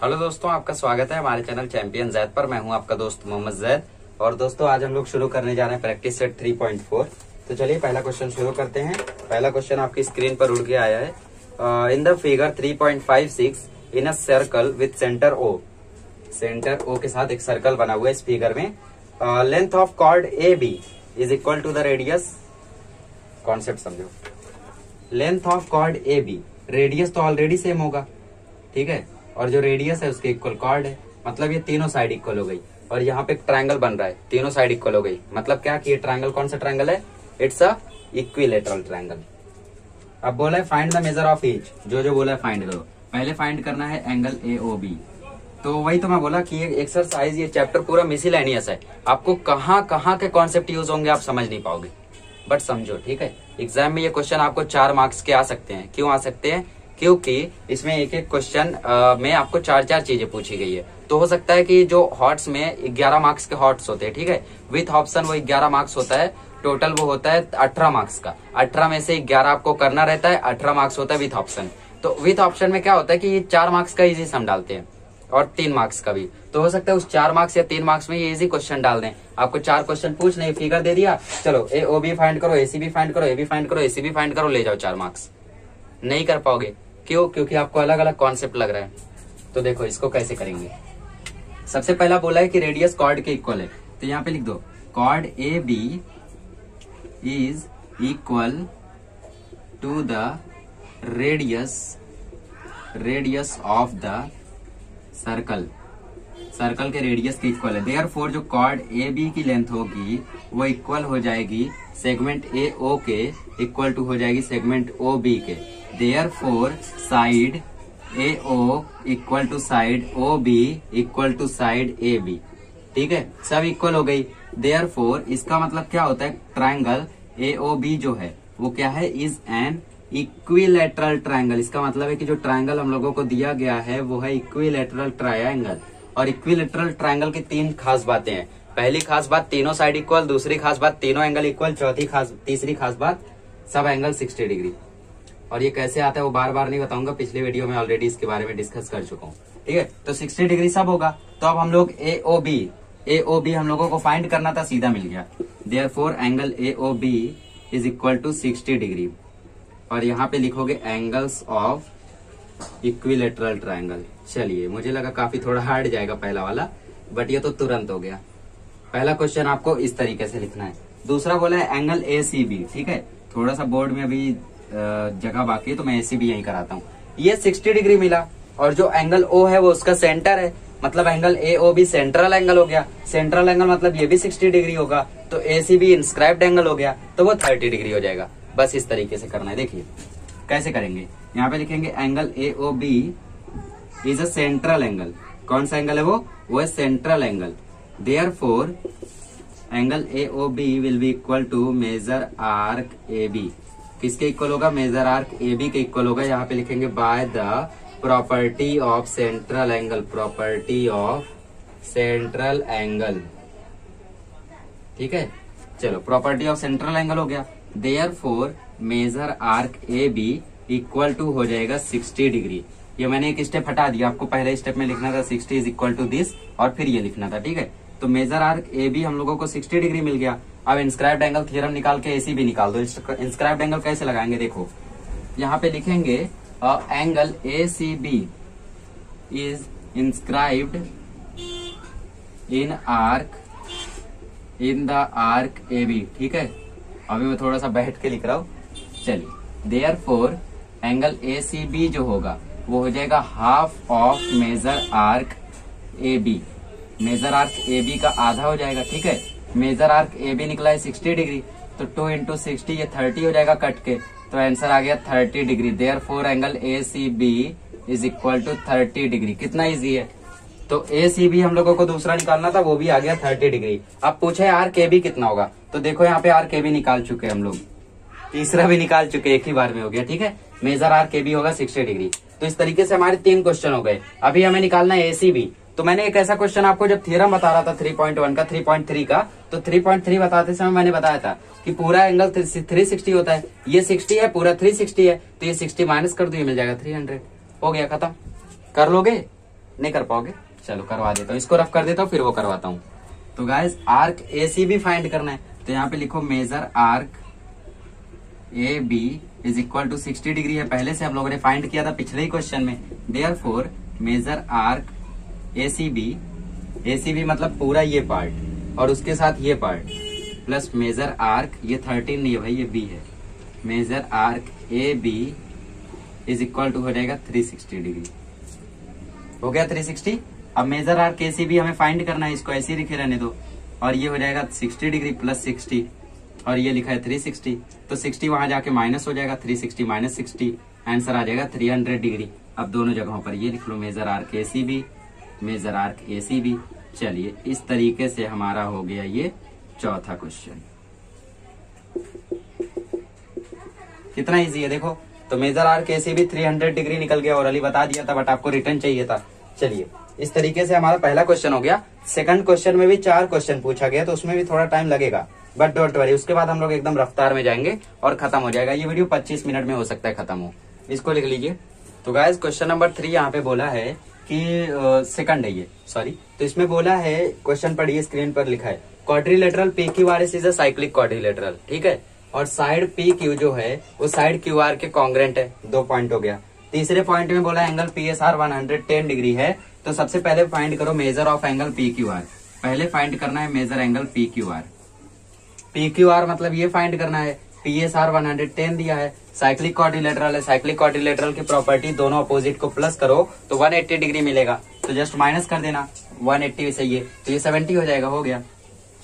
Hello दोस्तों, आपका स्वागत है हमारे चैनल चैंपियन जैद पर। मैं हूं आपका दोस्त मोहम्मद जैद। और दोस्तों आज हम लोग शुरू करने जा रहे हैं प्रैक्टिस सेट 3.4। तो चलिए पहला क्वेश्चन शुरू करते हैं। पहला क्वेश्चन आपकी स्क्रीन पर उड़ के आया है। In the figure 3.56 in a circle with centre O. Centre O के साथ एक सर्कल बना हुआ है इस फिगर में। Length of chord A B is equal to the radius. Concept समझो। Length of chord A B, radius तो ऑलरेडी सेम होगा, ठीक है, और जो रेडियस है उसके इक्वल कॉर्ड है। मतलब ये तीनों साइड इक्वल हो गई। और यहाँ पे एक ट्रायंगल बन रहा है, तीनों साइड इक्वल हो गई। मतलब क्या कि ये ट्रायंगल कौन सा ट्रायंगल है? It's a equilateral triangle. अब बोला है find the measure of each. जो बोला है फाइंड करो। पहले फाइंड करना है एंगल ए ओ बी। तो वही तो मैं बोला कि ये एक्सरसाइज, ये चैप्टर पूरा मिसलेनियस है। आपको कहाँ कहाँ के कॉन्सेप्ट यूज होंगे आप समझ नहीं पाओगे, बट समझो, ठीक है। एग्जाम में ये क्वेश्चन आपको 4 मार्क्स के आ सकते हैं। क्यों आ सकते हैं? क्योंकि इसमें एक एक क्वेश्चन में आपको 4 चीजें पूछी गई है। तो हो सकता है कि जो हॉट्स में 11 मार्क्स के हॉट्स होते हैं, ठीक है, विथ ऑप्शन वो 11 मार्क्स होता है। टोटल वो होता है 18 मार्क्स का। 18 में से 11 आपको करना रहता है, 18 मार्क्स होता है विथ ऑप्शन। तो विथ ऑप्शन में क्या होता है कि ये 4 मार्क्स का इजी सम डालते हैं और 3 मार्क्स का भी। तो हो सकता है उस 4 मार्क्स या 3 मार्क्स में ये इजी क्वेश्चन डाल दें। आपको 4 क्वेश्चन पूछ नहीं, फिगर दे दिया, चलो ए ओ बी फाइंड करो, ए सी बी फाइंड करो, ए बी फाइंड करो, ए सी बी फाइंड करो, ले जाओ 4 मार्क्स। नहीं कर पाओगे। क्यों? क्योंकि आपको अलग अलग कॉन्सेप्ट लग रहा है। तो देखो इसको कैसे करेंगे। सबसे पहला बोला है कि रेडियस कॉर्ड के इक्वल है, तो यहाँ पे लिख दो chord A B is equal to the radius of the circle. Circle के रेडियस के इक्वल है। देयरफॉर जो कॉर्ड ए बी की लेंथ होगी वो इक्वल हो जाएगी सेगमेंट ए ओ के, इक्वल टू हो जाएगी सेगमेंट ओ बी के। Therefore side A O equal to side O B equal to side A B, ठीक है, सब इक्वल हो गई। देयरफॉर इसका मतलब क्या होता है? ट्रायंगल ए ओ बी जो है वो क्या है? Is an equilateral triangle. इसका मतलब है कि जो ट्रायंगल हम लोगों को दिया गया है वो है इक्विलेटरल ट्रायंगल। और इक्विलेटरल ट्रायंगल की 3 खास बातें हैं। पहली खास बात, तीनों साइड इक्वल। दूसरी खास बात, तीनों एंगल इक्वल। तीसरी खास बात, सब एंगल 60 डिग्री। और ये कैसे आता है वो बार बार नहीं बताऊंगा, पिछले वीडियो में ऑलरेडी इसके बारे में डिस्कस कर चुका हूँ, ठीक है। तो 60 डिग्री सब होगा। तो अब हम लोग ए ओ बी हम लोगों को फाइंड करना था, सीधा मिल गया। Therefore angle A O B is equal to 60 degree. और यहाँ पे लिखोगे एंगल्स ऑफ इक्विलेटरल ट्रायंगल। चलिए, मुझे लगा काफी थोड़ा हार्ड जाएगा पहला वाला, बट ये तो तुरंत हो गया। पहला क्वेश्चन आपको इस तरीके से लिखना है। दूसरा बोला है एंगल ए सी बी, ठीक है। थोड़ा सा बोर्ड में अभी जगह बाकी है तो मैं ए सी बी यही कराता हूँ। ये 60 डिग्री मिला और जो एंगल ओ है वो उसका सेंटर है। मतलब angle A O B central angle हो गया। सेंट्रल एंगल मतलब ये भी 60 डिग्री होगा। तो ए सी बी इंस्क्राइब्ड एंगल हो गया, तो वो 30 डिग्री हो जाएगा। बस इस तरीके से करना है। देखिए कैसे करेंगे। यहाँ पे लिखेंगे angle A O B is a central angle. कौन सा एंगल है वो? वो है central angle. Therefore angle A O B will be equal to major arc A B. किसके इक्वल होगा? मेजर आर्क ए बी के इक्वल होगा। यहाँ पे लिखेंगे by the property of central angle. Property of central angle, ठीक है। चलो, प्रॉपर्टी ऑफ सेंट्रल एंगल हो गया। Therefore major arc A B equal to हो जाएगा 60 डिग्री। ये मैंने एक स्टेप हटा दिया, आपको पहले स्टेप में लिखना था 60 इज इक्वल टू दिस, और फिर ये लिखना था, ठीक है। तो मेजर आर्क ए बी हम लोगों को 60 डिग्री मिल गया। अब इंस्क्राइब्ड एंगल थ्योरम निकाल के एसी भी निकाल दो। इंस्क्राइब्ड एंगल कैसे लगाएंगे? देखो यहाँ पे लिखेंगे angle A C B is inscribed in the arc A B, ठीक है। अभी मैं थोड़ा सा बैठ के लिख रहा हूँ। चलिए, therefore angle A C B जो होगा वो हो जाएगा half of major arc A B. Major arc A B का आधा हो जाएगा, ठीक है। मेजर आर्क ए बी निकला है 60 डिग्री, तो 2 इंटू 60 ये 30 हो जाएगा कट के। तो आंसर आ गया 30 degree. Therefore angle A C B is equal to 30 degree. कितना इजी है। तो ए सी बी हम लोगों को दूसरा निकालना था, वो भी आ गया 30 डिग्री। अब पूछे आर्क ए बी कितना होगा, तो देखो यहाँ पे आर्क ए बी निकाल चुके हम लोग, तीसरा भी निकाल चुके, एक ही बार में हो गया, ठीक है। मेजर आर्क ए बी होगा 60 डिग्री। तो इस तरीके से हमारे 3 क्वेश्चन हो गए। अभी हमें निकालना है ए सी बी। तो मैंने एक ऐसा क्वेश्चन आपको जब थ्योरम बता रहा था 3.1 का, 3.3 का, तो 3.3 बताते समय मैंने बताया था कि पूरा एंगल 360 होता है। ये 60 है, पूरा 360 है, तो ये 60 माइनस कर दो, ये मिल जाएगा 300। हो गया, खत्म। कर लोगे? नहीं कर पाओगे, चलो करवा देता हूँ, इसको रफ कर देता हूँ फिर वो करवाता हूँ। तो गाइस आर्क ए सी भी फाइंड करना है, तो यहाँ पे लिखो major arc A B is equal to 60 degree है, पहले से हम लोगों ने फाइंड किया था पिछले ही क्वेश्चन में। Therefore major arc A C B मतलब पूरा ये पार्ट और उसके साथ ये पार्ट प्लस मेजर आर्क, ये 13 नहीं है भाई ये बी है, major arc A B is equal to हो जाएगा 360 डिग्री। हो गया 360। अब major arc A C B हमें फाइंड करना है, इसको ऐसे ही लिखे रहने दो, और ये हो जाएगा 60 डिग्री प्लस 60 और ये लिखा है 360, तो 60 वहां जाके माइनस हो जाएगा, 360 माइनस 60 आंसर आ जाएगा 300 डिग्री। अब दोनों जगहों पर ये लिख लो major arc A C B, major arc A C B. चलिए इस तरीके से हमारा हो गया ये चौथा क्वेश्चन। कितना इजी है देखो। तो major arc A C B 300 degree निकल गया, और अली बता दिया था बट आपको रिटर्न चाहिए था। चलिए इस तरीके से हमारा पहला क्वेश्चन हो गया। सेकंड क्वेश्चन में भी 4 क्वेश्चन पूछा गया, तो उसमें भी थोड़ा टाइम लगेगा, बट डोंट वरी, उसके बाद हम लोग एकदम रफ्तार में जाएंगे और खत्म हो जाएगा। ये वीडियो 25 मिनट में हो सकता है खत्म हो, इसको लिख लीजिए। तो गाइस क्वेश्चन नंबर 3 यहाँ पे बोला है कि सेकंड है ये, सॉरी। तो इसमें बोला है, क्वेश्चन पढ़िए, स्क्रीन पर लिखा है quadrilateral P Q R is a cyclic quadrilateral, ठीक है। और साइड पी क्यू जो है वो साइड क्यू आर के कॉन्ग्रेंट है। 2 पॉइंट हो गया। तीसरे पॉइंट में बोला angle P S R 110 degree है, तो सबसे पहले फाइंड करो measure of angle P Q R. पहले फाइंड करना है measure angle P Q R. P Q R मतलब ये फाइंड करना है, पी एस आर 110 दिया है, साइक्लिक क्वाड्रिलेटरल है, साइक्लिक क्वाड्रिलेटरल की प्रॉपर्टी दोनों अपोजिट को प्लस करो तो 180 डिग्री मिलेगा, तो जस्ट माइनस कर देना, 180 सही है, तो ये 70 हो जाएगा, हो गया।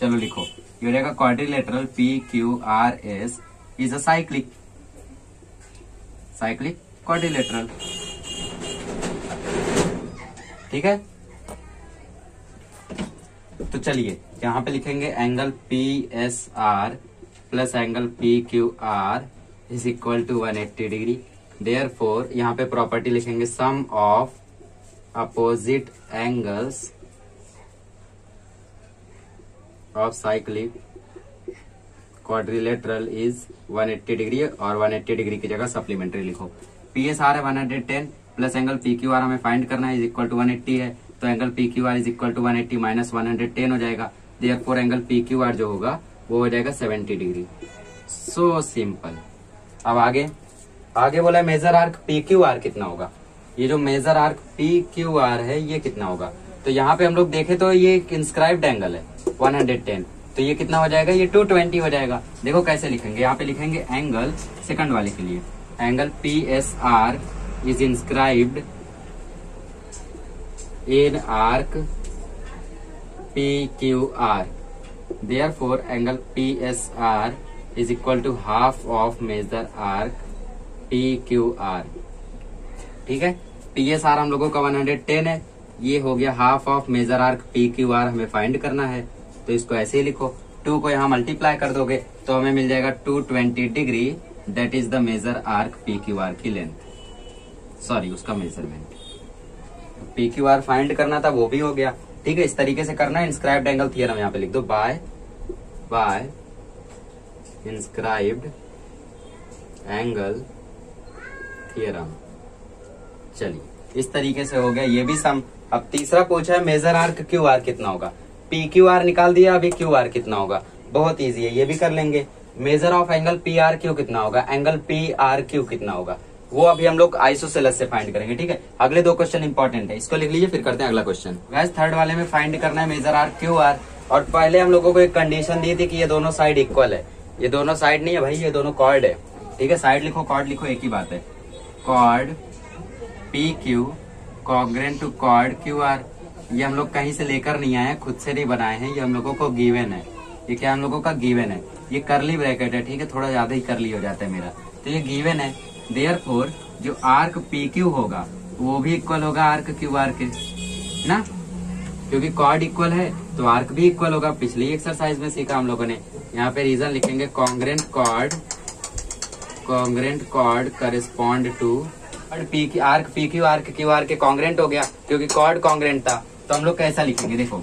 चलो लिखो, ये हो जाएगा quadrilateral P Q R S is a cyclic quadrilateral, ठीक है। तो चलिए यहाँ पे लिखेंगे angle P S R plus angle P Q R is equal to 180 degree. Therefore यहाँ पे प्रॉपर्टी लिखेंगे sum of opposite angles of cyclic quadrilateral is 180 degree, और 180 डिग्री की जगह सप्लीमेंट्री लिखो। पी एस आर है 110 plus angle P Q R हमें find करना है, इज इक्वल टू 180 है, तो angle P Q R is equal to 180 minus 110 हो जाएगा। Therefore angle P Q R जो होगा वो हो जाएगा 70 डिग्री। So simple. अब आगे बोला measure arc P Q R कितना होगा। ये जो measure arc P Q R है ये कितना होगा, तो यहाँ पे हम लोग देखे तो ये इंस्क्राइब्ड एंगल है 110, तो ये कितना हो जाएगा, ये 220 हो जाएगा। देखो कैसे लिखेंगे, यहाँ पे लिखेंगे एंगल सेकंड वाले के लिए, angle P S R is inscribed in arc P Q R, therefore angle P S R is equal to half of major arc P Q R, ठीक है। पी एस आर हम लोगों का 110 है, ये हो गया half of major arc P Q R, हमें फाइंड करना है, तो इसको ऐसे ही लिखो। 2 को यहाँ मल्टीप्लाई कर दोगे तो हमें मिल जाएगा 220 degree, that is the measure arc P Q R की लेंथ, सॉरी उसका measurement. P Q R find करना था, वो भी हो गया, ठीक है। इस तरीके से करना है। इंस्क्राइब्ड एंगल थियरम यहाँ पे लिख दो, बाय इंस्क्राइब्ड एंगल थियरम। चलिए इस तरीके से हो गया ये भी सम। अब तीसरा पूछा है मेजर आर्क क्यू आर कितना होगा। पी क्यू आर निकाल दिया, अभी क्यू आर कितना होगा, बहुत इजी है, ये भी कर लेंगे। Major of angle P R Q कितना होगा, एंगल पी आर क्यू कितना होगा, वो अभी हम लोग आइसोसेलेस से फाइंड करेंगे, ठीक है। अगले 2 क्वेश्चन इंपॉर्टेंट है, इसको लिख लीजिए, फिर करते हैं अगला क्वेश्चन। गाइस थर्ड वाले में फाइंड करना है मेजर आर्क क्यू आर, और पहले हम लोगों को एक कंडीशन दी थी कि ये दोनों साइड इक्वल है। ये दोनों साइड नहीं है भाई, ये दोनों कॉर्ड है, ठीक है। साइड लिखो, कॉर्ड लिखो, एक ही बात है। Chord P Q congruent to chord Q R, ये हम लोग कहीं से लेकर नहीं आए, खुद से नहीं बनाए हैं, ये हम लोगों को गिवन है। ये क्या हम लोगों का गिवन है, ये करली ब्रैकेट है, ठीक है, थोड़ा ज्यादा ही करली हो जाता है मेरा, तो ये गिवन है। देयरफॉर जो आर्क पी क्यू होगा वो भी इक्वल होगा आर्क क्यू आर के ना, क्योंकि कॉर्ड इक्वल है तो आर्क भी इक्वल होगा। पिछली एक्सरसाइज में सीखा हम लोगों ने। यहाँ पे रीजन लिखेंगे congruent chord correspond to arc P Q arc Q R के कॉन्ग्रेंट हो गया, क्योंकि कॉर्ड कॉन्ग्रेंट था। तो हम लोग कैसा लिखेंगे, देखो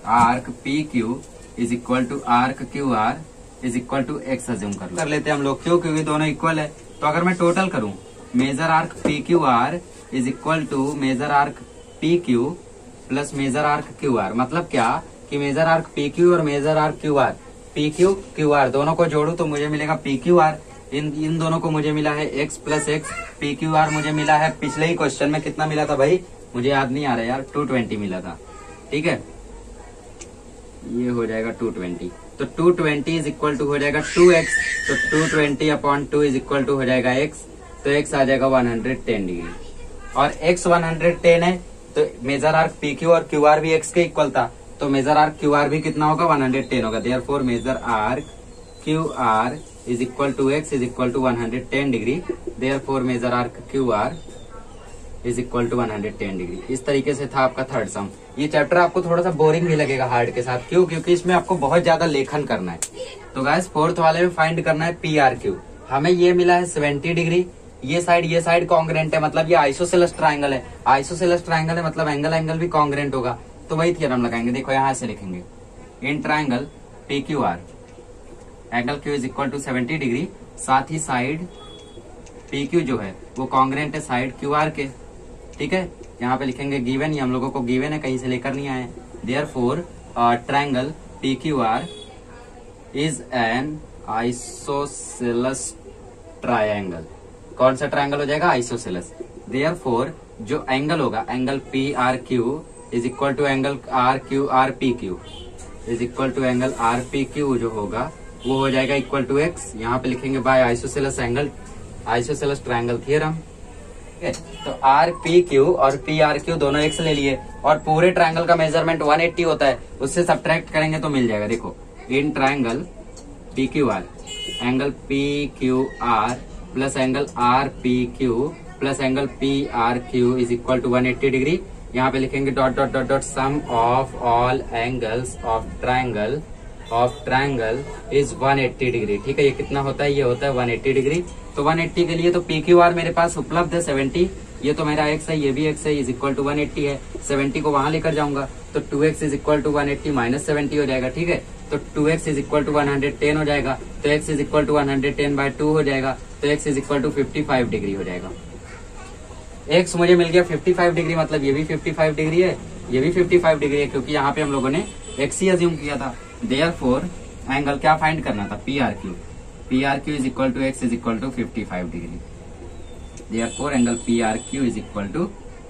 arc P Q is equal to arc Q R is equal to X assume कर लेते हैं हम लोग, क्यों, क्योंकि दोनों इक्वल है। तो अगर मैं टोटल करूं measure arc P Q R is equal to major arc P Q plus measure arc Q R. मतलब क्या कि मेजर आर्क पी क्यू और measure arc Q R, P Q Q R दोनों को जोड़ू तो मुझे मिलेगा पी क्यू आर। इन दोनों को मुझे मिला है x plus x, P Q are मुझे मिला है पिछले ही क्वेश्चन में कितना मिला था भाई, मुझे याद नहीं आ रहा यार, 220 मिला था। ठीक है, ये हो जाएगा 220, तो 220 इज इक्वल टू हो जाएगा 2x, तो 220 अपॉन 2 इज इक्वल टू हो जाएगा x, तो x आ जाएगा 110 डिग्री। और x 110 है तो मेजर आर्क पी क्यू और क्यू आर भी x के इक्वल था, तो मेजर आर्क क्यू आर भी कितना होगा 110 होगा। Therefore major arc Q R is equal to x is equal to 110 degree. Therefore major arc Q R is equal to 110 degree. इस तरीके से था आपका थर्ड सम। ये चैप्टर आपको थोड़ा सा बोरिंग भी लगेगा हार्ड के साथ, क्यों? क्योंकि इसमें आपको बहुत ज्यादा लेखन करना है। तो गाइस फोर्थ वाले में फाइंड करना है पी आर क्यू। हमें ये मिला है 70 डिग्री, ये साइड कॉन्ग्रेंट है, मतलब ये आइसोसेलेस ट्राइंगल है। आइसोसेलेस ट्राइंगल है मतलब एंगल भी कॉन्ग्रेंट होगा, तो वही थ्योरम लगाएंगे। देखो यहाँ से लिखेंगे in triangle P Q R angle Q is equal to 70 degree, साथ ही साइड पी क्यू जो है वो कॉन्ग्रेंट है साइड क्यू आर के। ठीक है, यहाँ पे लिखेंगे गिवन, ये हम लोगों को गिवन है, कहीं से लेकर नहीं आए। Therefore triangle P Q R is an isosceles triangle. कौन सा ट्राइंगल हो जाएगा? आइसोसेलेस। देयरफॉर जो एंगल होगा angle P R Q is equal to angle R Q R P Q is equal to angle R P Q जो होगा वो हो जाएगा इक्वल टू एक्स। यहाँ पे लिखेंगे by isosceles angle, isosceles triangle theorem. तो आर पी क्यू और पी आर क्यू दोनों एक्स ले लिए, और पूरे ट्राइंगल का मेजरमेंट 180 होता है, उससे सब्ट्रैक्ट करेंगे तो मिल जाएगा। देखो in triangle P Q R angle P Q R plus angle R P Q plus angle P R Q is equal to 180 degree. यहाँ पे लिखेंगे dot dot dot dot sum of all angles of triangle is 180 degree. ठीक है, ये कितना होता है? ये होता है 180 डिग्री। तो 180 के लिए तो पी क्यू आर मेरे पास उपलब्ध है 70, ये तो मेरा x है, ये भी x है, इज इक्वल टू 180 है। 70 को वहां लेकर जाऊंगा तो 2x is equal to 180 minus 70 हो जाएगा। ठीक है, तो 2x इज इक्वल टू 110 हो जाएगा, तो x इज इक्वल टू 110/2 हो जाएगा, तो x is equal to 55 degree हो जाएगा। x मुझे मिल गया 55 डिग्री, मतलब ये भी 55 डिग्री है, ये भी 55 डिग्री है, क्योंकि यहाँ पे हम लोगों ने x ही अज्यूम किया था। देयरफॉर एंगल क्या फाइंड करना था? P R Q. P R Q is equal to X is equal to 55 degree. Therefore angle P R Q is equal to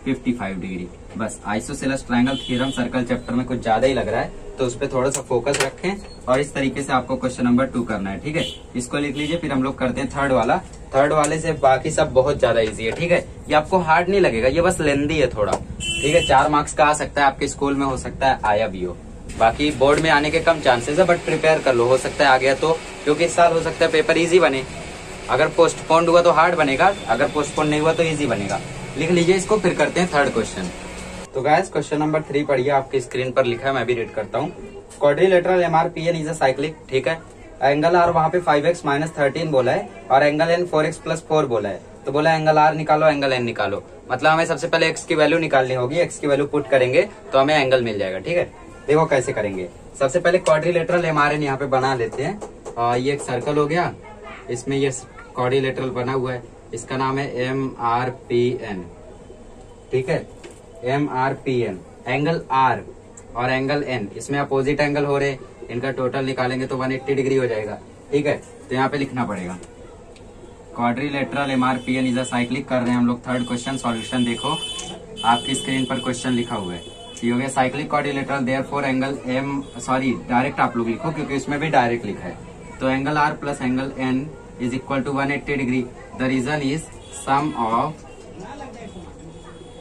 55 degree. बस isosceles triangle theorem circle chapter में कुछ ज्यादा ही लग रहा है, तो उस पर थोड़ा सा फोकस रखें, और इस तरीके से आपको क्वेश्चन नंबर 2 करना है। ठीक है, इसको लिख लीजिए, फिर हम लोग करते हैं थर्ड वाला। थर्ड वाले से बाकी सब बहुत ज्यादा इजी है। ठीक है, ये आपको हार्ड नहीं लगेगा, ये बस लेंदी है थोड़ा। ठीक है, 4 मार्क्स का आ सकता है, आपके स्कूल में हो सकता है आया भी हो, बाकी बोर्ड में आने के कम चांसेस है, बट प्रिपेयर कर लो, हो सकता है आ गया तो, क्योंकि इस साल हो सकता है पेपर इजी बने। अगर पोस्टपोन्ड हुआ तो हार्ड बनेगा, अगर पोस्टपोन्ड नहीं हुआ तो इजी बनेगा। लिख लीजिए इसको, फिर करते हैं थर्ड क्वेश्चन। तो गाइस क्वेश्चन नंबर 3 पढ़िए, आपकी स्क्रीन पर लिखा है, मैं भी रीड करता हूँ। Quadrilateral MRPN is a cyclic. ठीक है, एंगल आर वहाँ पे 5x माइनस 13 बोला है, और एंगल एन 4x+4 बोला है। तो बोला एंगल आर निकालो, एंगल एन निकालो, मतलब हमें सबसे पहले x की वैल्यू निकालनी होगी। x की वैल्यू पुट करेंगे तो हमें एंगल मिल जाएगा। ठीक है, देखो कैसे करेंगे। सबसे पहले क्वाड्रिलेटरल MRN यहाँ पे बना लेते हैं। ये एक सर्कल हो गया, इसमें ये क्वाड्रिलेटरल बना हुआ है, इसका नाम है MRPN। ठीक है, MRPN। एंगल R और एंगल N इसमें अपोजिट एंगल हो रहे, इनका टोटल निकालेंगे तो 180 डिग्री हो जाएगा। ठीक है, तो यहाँ पे लिखना पड़ेगा quadrilateral MRPN is a cyclic. कर रहे हैं हम लोग थर्ड क्वेश्चन। सॉल्यूशन देखो, आपकी स्क्रीन पर क्वेश्चन लिखा हुआ है, ये हो गया cyclic quadrilateral. Therefore angle direct आप लोग लिखो, क्योंकि इसमें भी डायरेक्ट लिखा है। तो angle R plus angle N is equal to 180 degree. The reason is sum of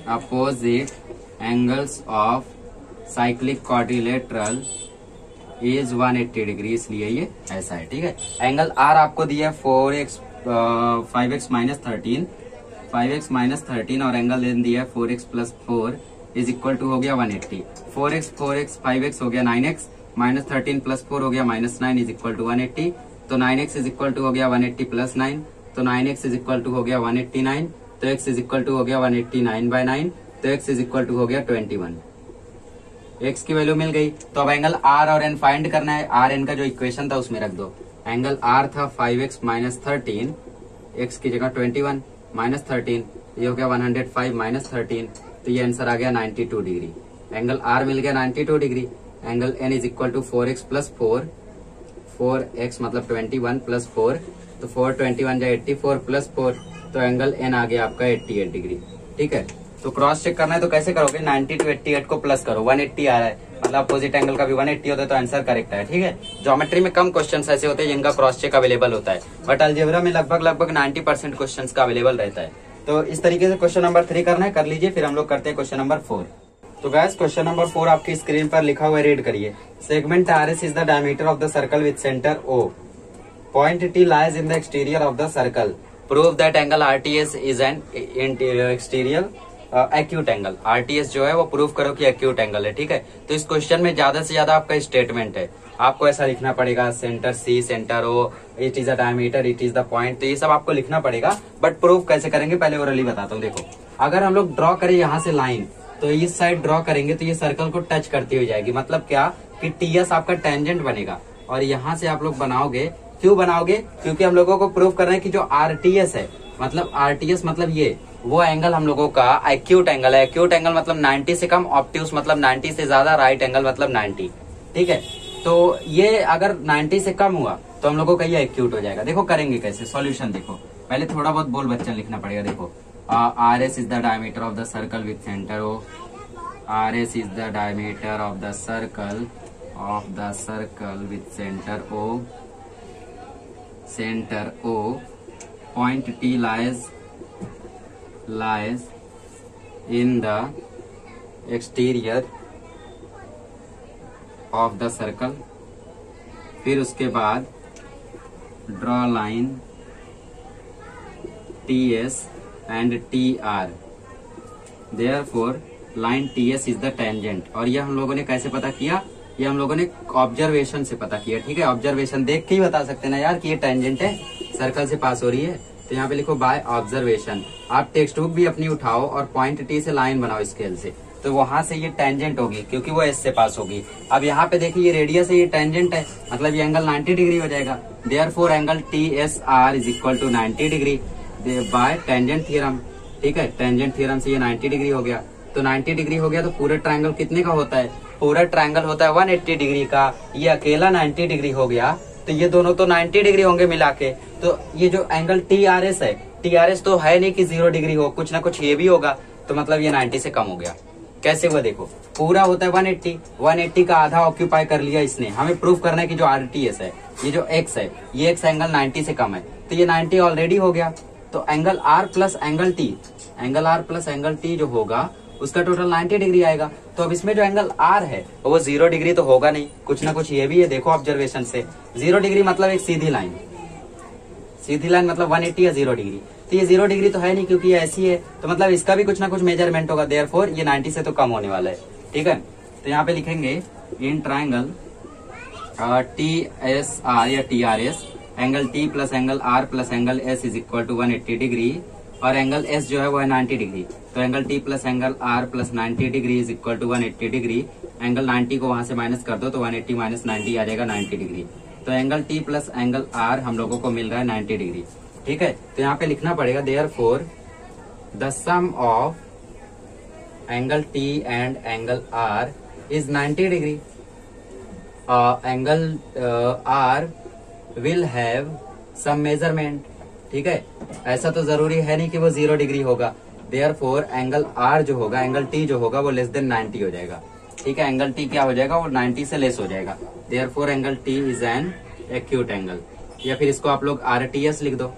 opposite angles of cyclic quadrilateral is 180 degree, इसलिए ये ऐसा है। ठीक है, एंगल R आपको दिया 5x माइनस 13 और एंगल N दिया 4x+4 इज इक्वल टू हो गया 180। 4x 5x हो गया 9x, माइनस 13+4 हो गया -9 इज इक्वल टू 180। तो 9x इज इक्वल टू हो गया 180 + 9, तो 9x इज इक्वल टू हो गया 189, तो x इज इक्वल टू हो गया 189/9, तो x इज इक्वल टू हो गया 21। x की वैल्यू मिल गई। तो अब एंगल R और N फाइंड करना है। R N का जो इक्वेशन था उसमें रख दो। एंगल R था 5x माइनस 13, x की जगह 21 माइनस 13, ये हो गया 105 माइनस 13, तो ये आंसर आ गया 92 डिग्री। एंगल आर मिल गया 92 degree. Angle N is equal to 4x plus 4x मतलब 21 प्लस 4, तो 421 जा 84 प्लस 4, तो एंगल एन आ गया आपका 88 डिग्री। ठीक है, तो क्रॉस चेक करना है तो कैसे करोगे, 90 टू 88 को प्लस करो, 180 आ रहा है, मतलब अपोजिट एंगल का भी 180 होता है, तो आंसर करेक्ट है। ठीक है, ज्योमेट्री में कम क्वेश्चंस ऐसे होते हैं जिनका क्रॉस चेक अवेलेबल होता है, बट अलजेब्रा में लगभग 90% क्वेश्चंस का अवेलेबल रहता है। तो इस तरीके से क्वेश्चन नंबर 3 करना है, कर लीजिए। फिर हम लोग करते हैं क्वेश्चन नंबर 4। तो गाइस क्वेश्चन नंबर 4 आपकी स्क्रीन पर लिखा हुआ है, रीड करिए। Segment RS is the diameter of the circle with centre O, point T lies in the exterior of the circle, prove that angle RTS is an exterior acute angle. RTS जो है वो prove करो कि acute angle है। ठीक है, तो इस क्वेश्चन में ज्यादा से ज्यादा आपका स्टेटमेंट है, आपको ऐसा लिखना पड़ेगा, centre C, centre O, it is a diameter, it is the point, तो ये सब आपको लिखना पड़ेगा। बट प्रूव कैसे करेंगे पहले ओरली बताता हूँ। देखो, अगर हम लोग ड्रॉ करें यहाँ से लाइन, तो इस साइड ड्रॉ करेंगे तो ये सर्कल को टच करती हुई जाएगी, मतलब क्या कि टीएस आपका टेंजेंट बनेगा। और यहाँ से आप लोग बनाओगे, क्यों बनाओगे, क्योंकि हम लोगों को प्रूव करना है कि जो आरटीएस है, मतलब आरटीएस मतलब ये वो एंगल हम लोगों का एक्यूट एंगल है। एक्यूट एंगल मतलब 90 से कम, ऑब्ट्यूस मतलब 90 से ज्यादा, राइट एंगल मतलब 90। ठीक है, तो ये अगर 90 से कम हुआ तो हम लोगों का ये एक्यूट हो जाएगा। देखो करेंगे कैसे, सॉल्यूशन देखो, पहले थोड़ा बहुत बोल बच्चन लिखना पड़ेगा। देखो, R S is the diameter of the circle with centre O, R S is the diameter of the circle with centre O, point T lies in the exterior of the circle। फिर उसके बाद draw line TS and TR, therefore line TS is the tangent. और यह हम लोगों ने कैसे पता किया, ये हम लोगों ने ऑब्जर्वेशन से पता किया। ठीक है, ऑब्जर्वेशन देख के ही बता सकते ना यार कि ये टेंजेंट है, सर्कल से पास हो रही है, तो यहाँ पे लिखो बाय ऑब्जर्वेशन। आप टेक्स्ट बुक भी अपनी उठाओ और पॉइंट टी से लाइन बनाओ स्केल से, तो वहां से ये टेंजेंट होगी क्योंकि वो एस से पास होगी। अब यहाँ पे देखिए ये रेडियस है, ये टेंजेंट है, मतलब ये एंगल 90 डिग्री हो जाएगा। Therefore angle TSR is equal to 90 degree by tangent theorem. ठीक है, टेंजेंट थ्योरम से ये 90 डिग्री हो गया, तो 90 डिग्री हो गया तो पूरा ट्रायंगल कितने का होता है, पूरा ट्रायंगल होता है 180 डिग्री का। ये अकेला 90 डिग्री हो गया, तो ये दोनों तो 90 डिग्री होंगे मिला के। तो ये जो एंगल TRS है, TRS तो है नहीं कि 0 डिग्री हो, कुछ ना कुछ ये भी होगा, तो मतलब ये 90 से कम हो गया। कैसे हुआ देखो, पूरा होता है 180 का आधा ऑक्यूपाई कर लिया इसने। हमें प्रूफ करना है कि जो आरटीएस है, ये जो एक्स है, ये एक्स एंगल 90 से कम है, तो ये 90 ऑलरेडी हो गया। तो angle R plus angle T जो होगा उसका टोटल 90 डिग्री आएगा। तो अब इसमें जो एंगल आर है वो 0 डिग्री तो होगा नहीं, कुछ ना कुछ ये भी है। देखो ऑब्जर्वेशन से 0 डिग्री मतलब एक सीधी लाइन मतलब 180 या 0 डिग्री, तो ये 0 डिग्री तो है नहीं क्योंकि ये ऐसी है, तो मतलब इसका भी कुछ ना कुछ मेजरमेंट होगा, देयरफॉर ये 90 से तो कम होने वाला है। ठीक है, तो यहाँ पे लिखेंगे इन ट्राइंगल TSR या TRS, angle T plus angle R plus angle S is equal to 180 degree, और एंगल S जो है वो है 90 डिग्री, तो angle T plus angle R plus 90 degree is equal to 180 degree. Angle 90 को वहां से माइनस कर दो तो 180 माइनस 90 आ जाएगा 90 डिग्री। तो angle T plus angle R हम लोगों को मिल रहा है 90 डिग्री। ठीक है, तो यहाँ पे लिखना पड़ेगा therefore the sum of angle T and angle R is 90 degree. Angle R will have some measurement. ठीक है, ऐसा तो जरूरी है नहीं कि वो 0 डिग्री होगा, देयरफॉर एंगल R जो होगा, एंगल T जो होगा वो लेस देन 90 हो जाएगा। ठीक है, एंगल T क्या हो जाएगा, वो 90 से लेस हो जाएगा, therefore angle T is an acute angle. या फिर इसको आप लोग RTS लिख दो,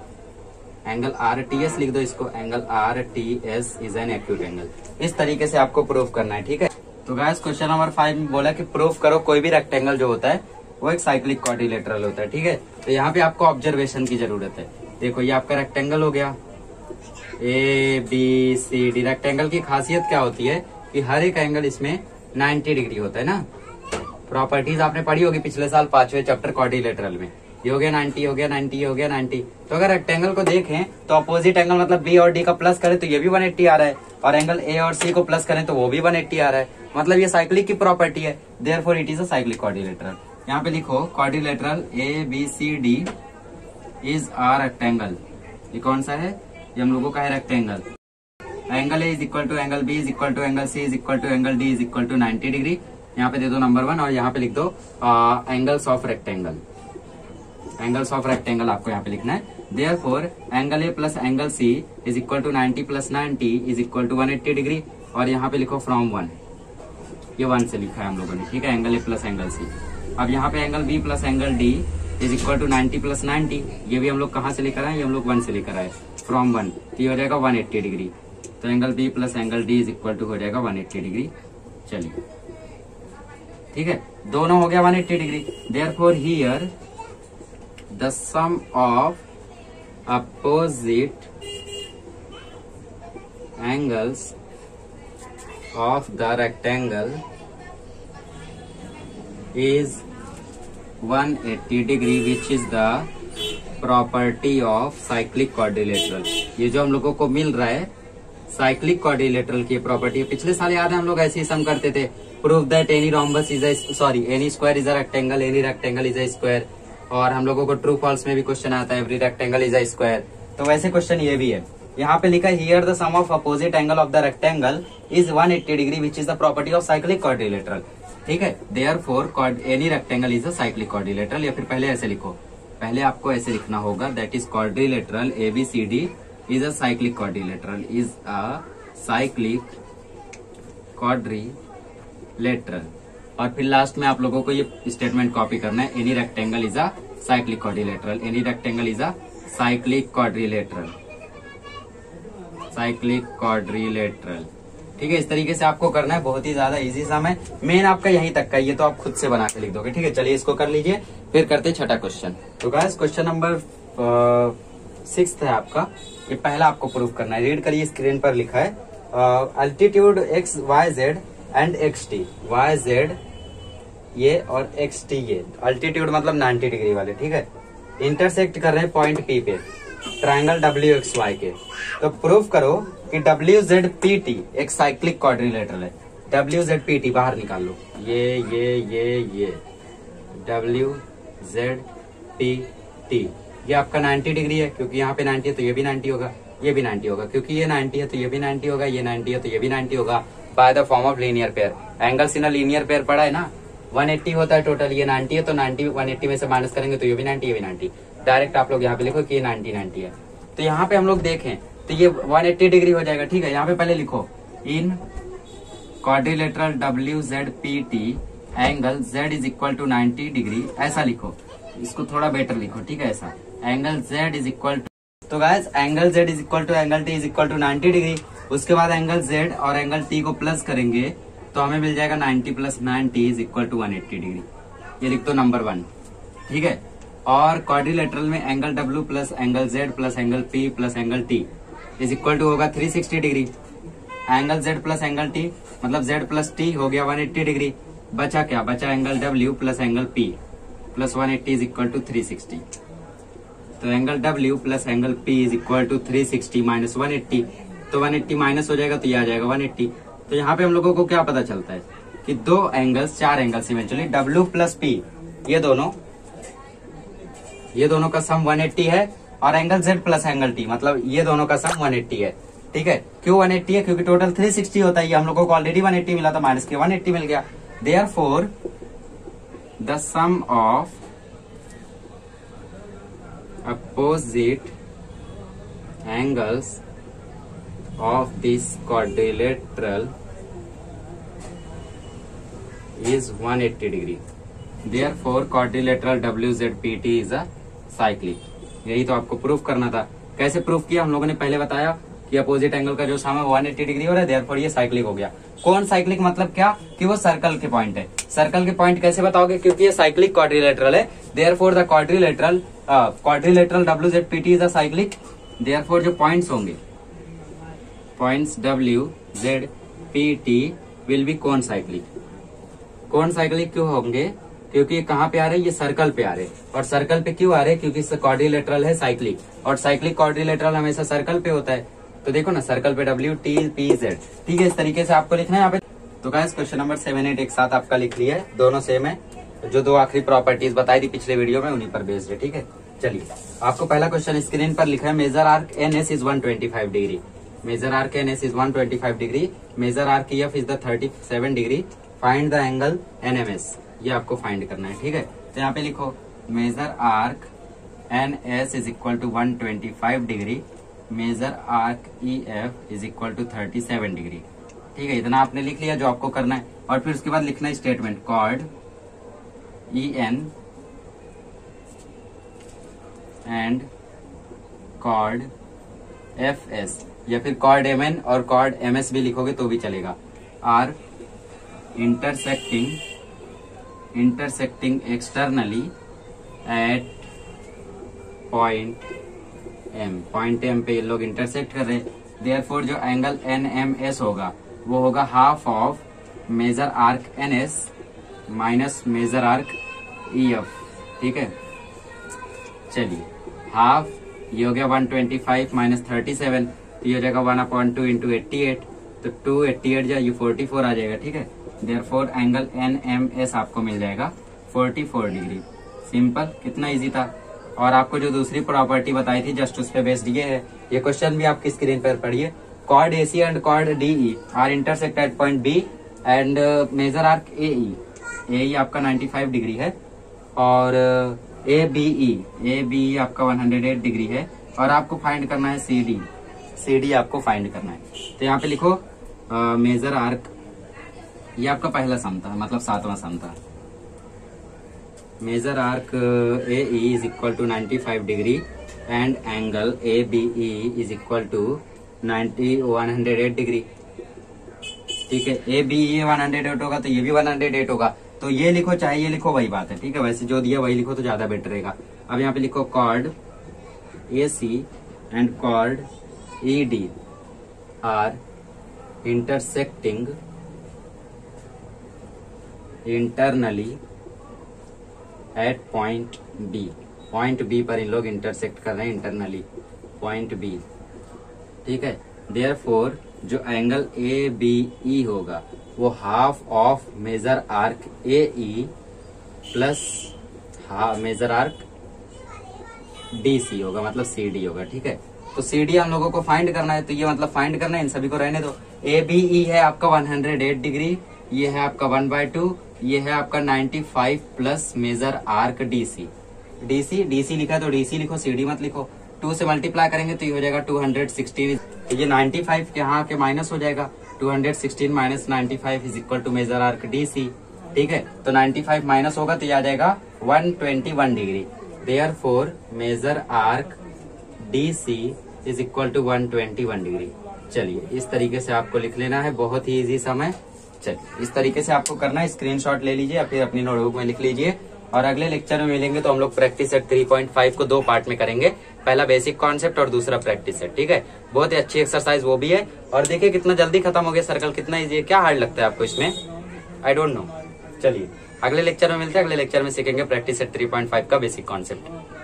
एंगल RTS लिख दो इसको, angle RTS is an acute angle. इस तरीके से आपको प्रूफ करना है। ठीक है, तो गाइस क्वेश्चन नंबर 5 में बोला कि प्रूफ करो कोई भी रेक्टेंगल जो होता है वो एक साइक्लिक क्वाड्रिलेटरल होता है। ठीक है, तो यहाँ पे आपको ऑब्जर्वेशन की जरूरत है। देखो ये आपका रेक्टेंगल हो गया ABCD। रेक्टेंगल की खासियत क्या होती है कि हर एक एंगल इसमें 90 डिग्री होता है ना। प्रॉपर्टीज आपने पढ़ी होगी पिछले साल 5वें चैप्टर क्वाड्रिलेटरल में। ये हो गया 90, हो गया 90, हो गया 90। तो अगर रेक्टेंगल को देखें तो अपोजिट एंगल मतलब B और D का प्लस करें तो ये भी 180 आ रहा है, और एंगल A और C को प्लस करें तो वो भी 180 आ रहा है। मतलब ये साइक्लिक की प्रॉपर्टी है, therefore it is a cyclic quadrilateral. यहाँ पे लिखो quadrilateral ABCD is a rectangle. ये कौन सा है, ये हम लोगों का है rectangle. Angle A is equal to angle B is equal to angle C is equal to angle D is equal to 90 degree. यहाँ पे दे दो नंबर 1 और यहाँ पे लिख दो angles of rectangle. Angles of rectangle आपको यहाँ पे लिखना है। Therefore angle A plus angle C is equal to 90 plus 90 is equal to 180 degree. और यहाँ पे लिखो फ्रॉम 1, ये 1 से लिखा है हम लोगों ने, ठीक है, angle A plus angle C. अब यहाँ पे angle B plus angle D is equal to 90 plus 90, ये भी हम लोग कहाँ से लेकर आए, ये हम लोग 1 से लेकर आए, फ्रॉम 1, तो ये हो जाएगा 180 डिग्री। तो angle B plus angle D is equal to हो जाएगा 180 डिग्री। चलिए ठीक है, दोनों हो गया 180 degree. Therefore here the sum of opposite angles of the rectangle is 180 degree which is the property of cyclic quadrilateral. ये जो हम लोगों को मिल रहा है साइक्लिक क्वाड्रिलेटरल की प्रॉपर्टी, पिछले साल याद है हम लोग ऐसे ही सम करते थे, prove that any rhombus is N E square is a rectangle, any rectangle is a square. और हम लोगों को ट्रू फॉल्स में भी क्वेश्चन आता है every rectangle is a square. तो वैसे क्वेश्चन ये भी है, यहाँ पे लिखा है here the sum of opposite angle of the rectangle is 180 degree which is the property of cyclic quadrilateral. ठीक है, therefore any rectangle is a cyclic quadrilateral. या फिर पहले ऐसे लिखो, पहले आपको ऐसे लिखना होगा that is quadrilateral ABCD is a cyclic quadrilateral, is a cyclic quadrilateral. और फिर लास्ट में आप लोगों को ये स्टेटमेंट कॉपी करना है, any rectangle is a cyclic quadrilateral, any rectangle is a cyclic quadrilateral, cyclic quadrilateral. ठीक है, इस तरीके से आपको करना है, बहुत ही ज्यादा इजी सम है। मेन आपका यहीं तक का, ये तो आप खुद से बना के लिख दोगे। ठीक है, चलिए इसको कर लीजिए, फिर करते छठा क्वेश्चन। तो गाइस क्वेश्चन नंबर 6 है आपका, ये पहला आपको प्रूफ करना है। रीड करिए, स्क्रीन पर लिखा है altitude X Y Z and X T, Y Z ये और एक्स टी ये, अल्टीट्यूड मतलब 90 डिग्री वाले, ठीक है, इंटरसेक्ट कर रहे हैं पॉइंट पी पे ट्राइंगल WXY के। तो प्रूफ करो कि WZPT एक साइक्लिक क्वाड्रिलेटरल है। WZPT बाहर निकाल लो, ये WZPT ये आपका 90 डिग्री है, क्योंकि यहाँ पे 90 है तो ये भी 90 होगा, ये भी 90 होगा, क्योंकि ये 90 है तो ये भी 90 होगा, ये 90 है तो ये भी 90 होगा, by the form of linear pair. Angles in a linear pair पड़ा है ना, 180 होता है टोटल, ये 90 है तो 90 180 में से माइनस करेंगे तो ये भी 90, ये भी 90। डायरेक्ट आप लोग यहाँ पे लिखो कि ये 90 है। तो यहाँ पे हम लोग देखें तो ये 180 डिग्री हो जाएगा। ठीक है, यहाँ पे पहले लिखो in quadrilateral WZPT angle Z is equal to 90 degree, ऐसा लिखो, इसको थोड़ा बेटर लिखो। ठीक है, ऐसा angle Z is equal to, तो guys angle Z is equal to angle T is equal to 90 degree. उसके बाद एंगल Z और एंगल T को प्लस करेंगे तो हमें मिल जाएगा 90 plus 90 is equal to 180 degree. ये लिख दो नंबर 1। ठीक है, और क्वाड्रिलेटरल में angle W plus angle Z plus angle P plus angle T is equal to होगा 360 degree. Angle Z plus angle T मतलब Z प्लस T हो गया 180 डिग्री। बचा क्या, बचा angle W plus angle P plus 180 is equal to 360। तो angle W plus angle P is equal to 360 minus 180, तो 180 minus हो जाएगा तो ये आ जाएगा 180। तो यहाँ पे हम लोगों को क्या पता चलता है कि दो एंगल्स, चार angles eventually W plus P ये दोनों का सम 180 है, और angle Z plus angle T मतलब ये दोनों का सम 180 है। ठीक है, क्यों 180 है, क्योंकि टोटल 360 होता है, ये हम लोगों को ऑलरेडी 180 मिला था, माइनस के 180 मिल गया। Therefore the sum of opposite angles of this quadrilateral is 180 degree. Therefore quadrilateral WZPT is a cyclic। यही तो आपको प्रूफ करना था। कैसे प्रूफ किया हम लोगों ने पहले बताया कि अपोजिट एंगल का जो सम है 180 डिग्री हो रहा है, therefore ये साइक्लिक हो गया। कौन साइक्लिक मतलब क्या, कि वो सर्कल के पॉइंट है। सर्कल के पॉइंट कैसे बताओगे, क्योंकि ये साइक्लिक क्वाड्रिलेटरल है। therefore the quadrilateral WZPT is a cyclic। therefore जो पॉइंट्स होंगे, पॉइंट्स WZPT विल बी कौन साइक्लिक। कौन साइक्लिक क्यों होंगे, क्योंकि ये कहाँ पे आ रहे हैं, ये सर्कल पे आ रहे हैं। और सर्कल पे क्यों आ रहे हैं, क्योंकि क्वाड्रिलेटरल है साइक्लिक, और साइक्लिक क्वाड्रिलेटरल हमेशा सर्कल पे होता है। तो देखो ना, सर्कल पे WTPZ। ठीक है, इस तरीके से आपको लिखना है यहाँ पे। तो गाइस क्वेश्चन नंबर 7, 8 एक साथ आपका लिख लिया है, दोनों सेम है। जो दो आखिरी प्रॉपर्टीज बताई थी पिछले वीडियो में, उन्हीं पर बेस्ड है। ठीक है, चलिए आपको पहला क्वेश्चन स्क्रीन पर लिखा है, major arc NS is 125 degree. Measure arc N S is 125 degree, measure arc F is the 37 degree, find the angle N M S, ये आपको फाइंड करना है। ठीक है, तो यहाँ पे लिखो major arc N S is equal to 125 degree, measure arc E F is equal to 37 degree. ठीक है, इतना आपने लिख लिया जो आपको करना है, और फिर उसके बाद लिखना है statement chord E N and chord F S, या फिर कॉर्ड एम एन और कॉर्ड एम एस भी लिखोगे तो भी चलेगा, are intersecting externally at point M पे ये लोग इंटरसेक्ट कर रहे हैं। देयरफॉर जो एंगल एन एम एस होगा वो होगा half of major arc N S minus measure arc E F. ठीक है, चलिए हाफ ये हो गया 125 माइनस 37, तो ये हो जाएगा 1/2 इंटू 88, तो 288 जा ये 44 आ जाएगा। ठीक है, therefore angle N M S आपको मिल जाएगा 44 डिग्री। सिंपल, कितना इजी था। और आपको जो दूसरी प्रॉपर्टी बताई थी जस्ट उस पे बेस्ड ये है। ये क्वेश्चन भी आपकी स्क्रीन पर पढ़िए, chord AC and chord DE are intersect at point B and major arc AE आपका 95 डिग्री है, और ए बी आपका 108 डिग्री है, और आपको फाइंड करना है सी डी आपको फाइंड करना है। तो यहाँ पे लिखो मेजर आर्क, ये आपका पहला सम था, मतलब 7वां सम था। Measure arc A E is equal to 95 degree and angle A B E is equal to 108 degree. ठीक है, ए बी ई 108 होगा तो ये भी 108 होगा, तो ये लिखो चाहे ये लिखो वही बात है। ठीक है, वैसे जो दिया वही लिखो तो ज्यादा बेटर रहेगा। अब यहाँ पे लिखो chord A C and chord E D are intersecting internally at point B पर इन लोग इंटरसेक्ट कर रहे हैं इंटरनली पॉइंट बी। ठीक है, देयरफॉर जो एंगल ए बी ई होगा वो half of major arc A E plus measure arc D C होगा, मतलब सी डी होगा। ठीक है, तो सी डी हम लोगों को फाइंड करना है, तो ये मतलब फाइंड करना है, इन सभी को रहने दो। ए बी ई है आपका 108 डिग्री, ये है आपका 1/2, ये है आपका 95 प्लस मेजर आर्क डीसी लिखा है तो डीसी लिखो, सीडी मत लिखो। 2 से मल्टीप्लाई करेंगे तो ये हो जाएगा 216, तो ये 95 के यहाँ के माइनस हो जाएगा, 216 minus 95 is equal to major arc DC. ठीक है, तो 95 माइनस होगा तो ये आ जाएगा 121 degree. Therefore major arc DC is equal to 121 degree. चलिए इस तरीके से आपको लिख लेना है, बहुत ही इजी सम है। चलिए इस तरीके से आपको करना है, स्क्रीनशॉट ले लीजिए या फिर अपनी नोटबुक में लिख लीजिए। और अगले लेक्चर में मिलेंगे तो हम लोग प्रैक्टिस सेट 3.5 को 2 पार्ट में करेंगे, पहला बेसिक कॉन्सेप्ट और दूसरा प्रैक्टिस सेट। ठीक है, बहुत ही अच्छी एक्सरसाइज वो भी है। और देखिए कितना जल्दी खत्म हो गया सर्कल, कितना इजी है। क्या हार्ड लगता है आपको इसमें, आई डोंट नो। चलिए अगले लेक्चर में मिलते हैं, अगले लेक्चर में सीखेंगे प्रैक्टिस सेट 3.5 का बेसिक कॉन्सेप्ट।